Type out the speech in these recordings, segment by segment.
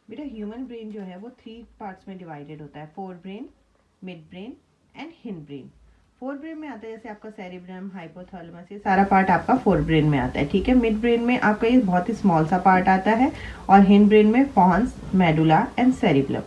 बेटा human brain जो है वो 3 पार्ट्स में डिवाइडेड होता है, fore brain, mid brain and hind brain. Fore brain में आता है जैसे आपका सेरिब्रम, हाइपोथैलेमस, ये सारा पार्ट आपका फोर ब्रेन में आता है, ठीक है। मिड ब्रेन में आपका ये बहुत ही स्मॉल सा पार्ट आता है, और हिंड ब्रेन में pons, medulla and cerebrum.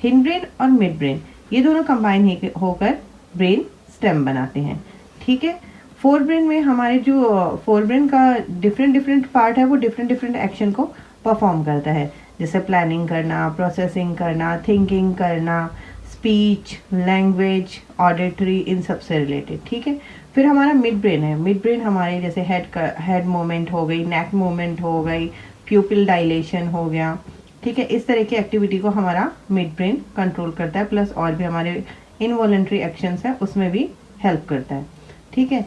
Hind brain और मिड ब्रेन ये दोनों कंबाइन होकर ब्रेन स्टेम बनाते हैं, ठीक है। फोर ब्रेन में हमारे जो फोर ब्रेन का डिफरेंट पार्ट है वो डिफरेंट एक्शन को परफॉर्म करता है, जैसे प्लानिंग करना, प्रोसेसिंग करना, थिंकिंग करना, स्पीच, लैंग्वेज, ऑडिटरी, इन सब से रिलेटेड, ठीक है। फिर हमारा मिड ब्रेन है। मिड ब्रेन हमारे जैसे हेड मूवमेंट हो गई, नेक मूवमेंट हो गई, प्यूपिल डायलेशन हो गया, ठीक है। इस तरह की एक्टिविटी को हमारा मिड ब्रेन कंट्रोल करता है, प्लस और भी हमारे इनवॉलंटरी एक्शंस है उसमें भी हेल्प करता है, ठीक है।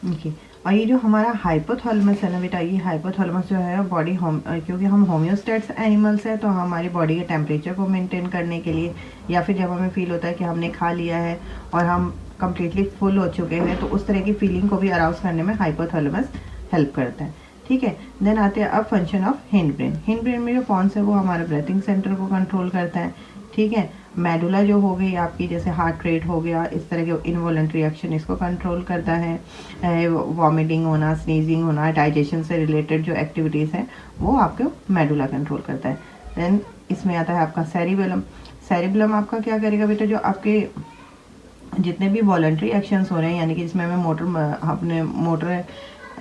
ओके, और ये जो हमारा हाइपोथैलेमस है ना बेटा, ये हाइपोथैलेमस जो है बॉडी क्योंकि हम होम्योस्टैट्स एनिमल्स हैं, तो हमारी बॉडी के टेम्परेचर को मेंटेन करने के लिए, या फिर जब हमें फील होता है कि हमने खा लिया है और हम कम्प्लीटली फुल हो चुके हैं, तो उस तरह की फीलिंग को भी अराउज करने में हाइपोथैलेमस हेल्प करता है, ठीक है। देन आते हैं अब function of hind brain. Hind brain में जो पॉन्स है वो हमारे ब्रीथिंग सेंटर को कंट्रोल करता है, ठीक है। मेडुला जो हो गई आपकी, जैसे हार्ट रेट हो गया, इस तरह के इनवॉलंटरी एक्शन इसको कंट्रोल करता है। वॉमिटिंग होना, स्नीजिंग होना, डाइजेशन से रिलेटेड जो एक्टिविटीज़ हैं वो आपको मेडुला कंट्रोल करता है। देन इसमें आता है आपका सेरिबेलम। सेरिबेलम आपका क्या करेगा बेटा, जो आपके जितने भी वॉलंटरी एक्शंस हो रहे हैं, यानी कि जिसमें हमें अपने मोटर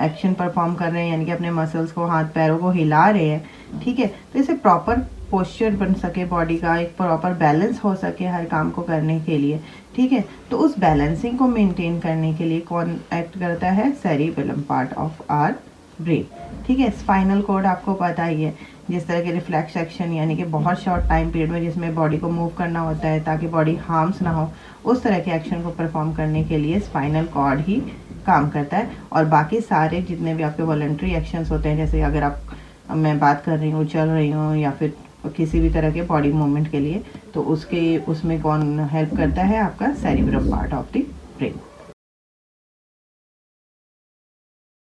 एक्शन परफॉर्म कर रहे हैं, यानी कि अपने मसल्स को, हाथ पैरों को हिला रहे हैं, ठीक है, तो इसे प्रॉपर पोस्चर बन सके बॉडी का, एक प्रॉपर बैलेंस हो सके हर काम को करने के लिए, ठीक है। तो उस बैलेंसिंग को मेंटेन करने के लिए कौन एक्ट करता है, cerebellum part of our brain, ठीक है। स्पाइनल कॉर्ड आपको पता ही है, जिस तरह के रिफ्लेक्स एक्शन, यानी कि बहुत शॉर्ट टाइम पीरियड में जिसमें बॉडी को मूव करना होता है ताकि बॉडी हार्म्स ना हो, उस तरह के एक्शन को परफॉर्म करने के लिए स्पाइनल कॉर्ड ही काम करता है। और बाकी सारे जितने भी आपके वॉलंटरी एक्शंस होते हैं, जैसे अगर आप, मैं बात कर रही हूँ, चल रही हूँ या फिर किसी भी तरह के बॉडी मूवमेंट के लिए, तो उसमें कौन हेल्प करता है, आपका cerebrum part of the brain.